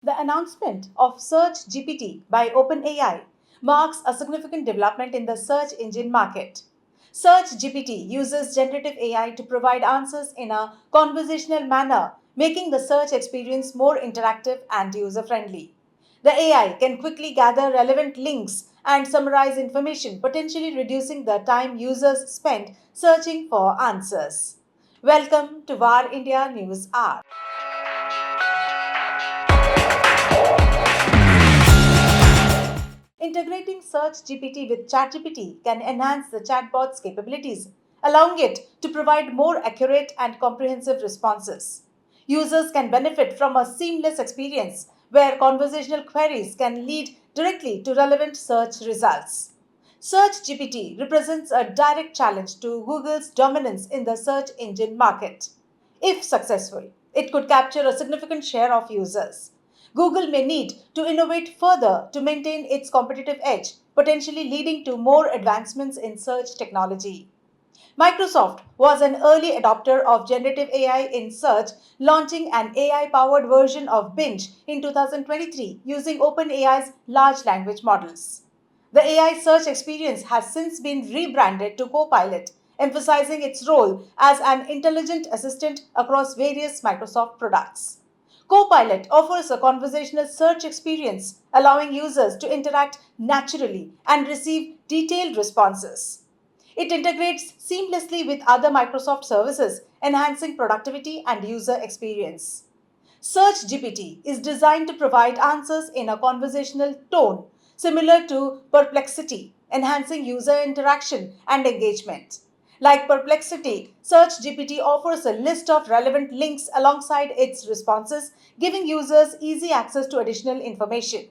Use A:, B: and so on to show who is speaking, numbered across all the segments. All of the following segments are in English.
A: The announcement of Search GPT by OpenAI marks a significant development in the search engine market. Search GPT uses generative AI to provide answers in a conversational manner, making the search experience more interactive and user friendly. The AI can quickly gather relevant links and summarize information, potentially reducing the time users spend searching for answers. Welcome to VAR India News Hour. Integrating Search GPT with ChatGPT can enhance the chatbot's capabilities, allowing it to provide more accurate and comprehensive responses. Users can benefit from a seamless experience where conversational queries can lead directly to relevant search results. Search GPT represents a direct challenge to Google's dominance in the search engine market. If successful, it could capture a significant share of users. Google may need to innovate further to maintain its competitive edge, potentially leading to more advancements in search technology. Microsoft was an early adopter of generative AI in search, launching an AI powered version of Bing in 2023 using OpenAI's large language models. The AI search experience has since been rebranded to Copilot, emphasizing its role as an intelligent assistant across various Microsoft products. Copilot offers a conversational search experience, allowing users to interact naturally and receive detailed responses. It integrates seamlessly with other Microsoft services, enhancing productivity and user experience. Search GPT is designed to provide answers in a conversational tone, similar to Perplexity, enhancing user interaction and engagement. Like Perplexity, Search GPT offers a list of relevant links alongside its responses, giving users easy access to additional information.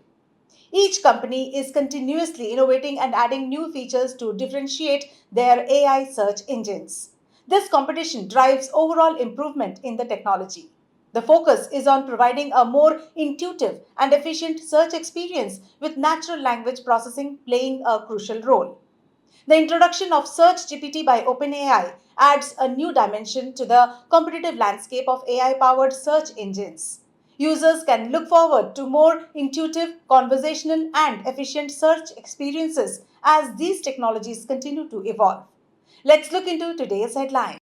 A: Each company is continuously innovating and adding new features to differentiate their AI search engines. This competition drives overall improvement in the technology. The focus is on providing a more intuitive and efficient search experience with natural language processing playing a crucial role. The introduction of Search GPT by OpenAI adds a new dimension to the competitive landscape of AI powered search engines. Users can look forward to more intuitive, conversational, and efficient search experiences as these technologies continue to evolve. Let's look into today's headline.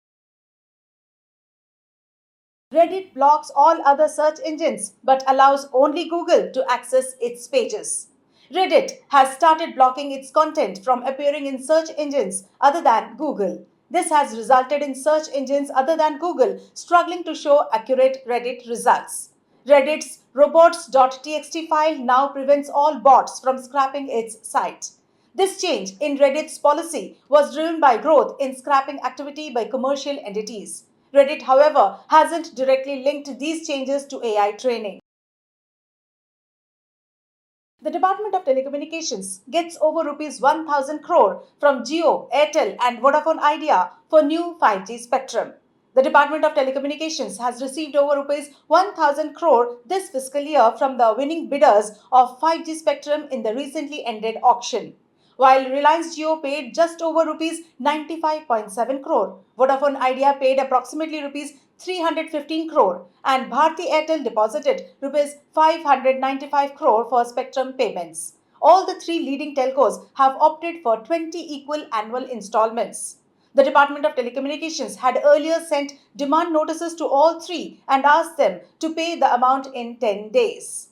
A: Reddit blocks all other search engines but allows only Google to access its pages. Reddit has started blocking its content from appearing in search engines other than Google. This has resulted in search engines other than Google struggling to show accurate Reddit results. Reddit's robots.txt file now prevents all bots from scrapping its site. This change in Reddit's policy was driven by growth in scrapping activity by commercial entities. Reddit, however, hasn't directly linked these changes to AI training. The Department of Telecommunications gets over rupees 1000 crore from Jio, Airtel and Vodafone Idea for new 5G spectrum. The Department of Telecommunications has received over rupees 1000 crore this fiscal year from the winning bidders of 5G spectrum in the recently ended auction. While Reliance Jio paid just over rupees 95.7 crore, Vodafone Idea paid approximately rupees 315 crore and Bharti Airtel deposited rupees 595 crore for spectrum payments. All the three leading telcos have opted for 20 equal annual installments. The Department of Telecommunications had earlier sent demand notices to all three and asked them to pay the amount in 10 days.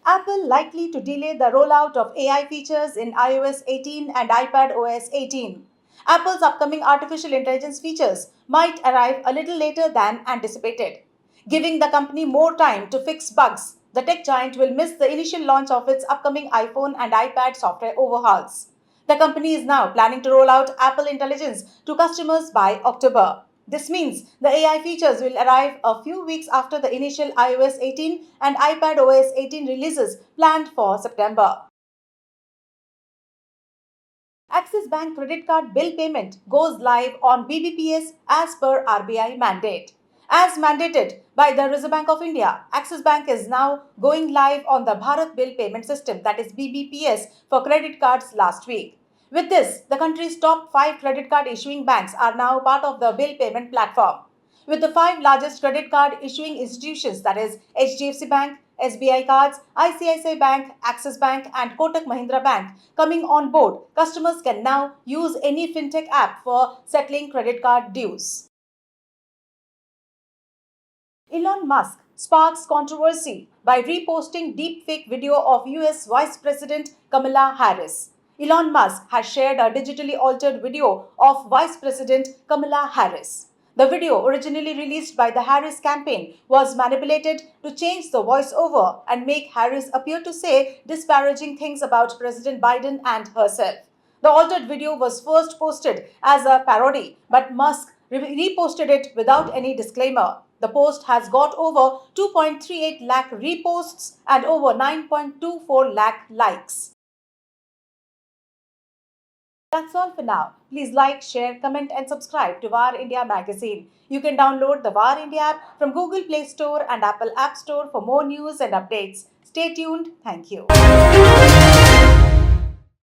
A: Apple likely to delay the rollout of AI features in iOS 18 and iPad OS 18. Apple's upcoming artificial intelligence features might arrive a little later than anticipated. Giving the company more time to fix bugs, the tech giant will miss the initial launch of its upcoming iPhone and iPad software overhauls. The company is now planning to roll out Apple Intelligence to customers by October. This means the AI features will arrive a few weeks after the initial iOS 18 and iPad OS 18 releases planned for September. Axis Bank credit card bill payment goes live on BBPS as per RBI mandate. As mandated by the Reserve Bank of India, Axis Bank is now going live on the Bharat Bill Payment System, that is BBPS, for credit cards last week. With this, the country's top 5 credit card issuing banks are now part of the bill payment platform. with the five largest credit card issuing institutions, that is HDFC Bank, SBI Cards, ICICI Bank, Axis Bank, and Kotak Mahindra Bank coming on board, customers can now use any fintech app for settling credit card dues. Elon Musk sparks controversy by reposting deepfake video of US Vice President Kamala Harris. Elon Musk has shared a digitally altered video of Vice President Kamala Harris. The video, originally released by the Harris campaign, was manipulated to change the voiceover and make Harris appear to say disparaging things about President Biden and herself. The altered video was first posted as a parody, but Musk reposted it without any disclaimer. The post has got over 2.38 lakh reposts and over 9.24 lakh likes. That's all for now. Please like, share, comment, and subscribe to VAR India magazine. You can download the VAR India app from Google Play Store and Apple App Store for more news and updates. Stay tuned. Thank you.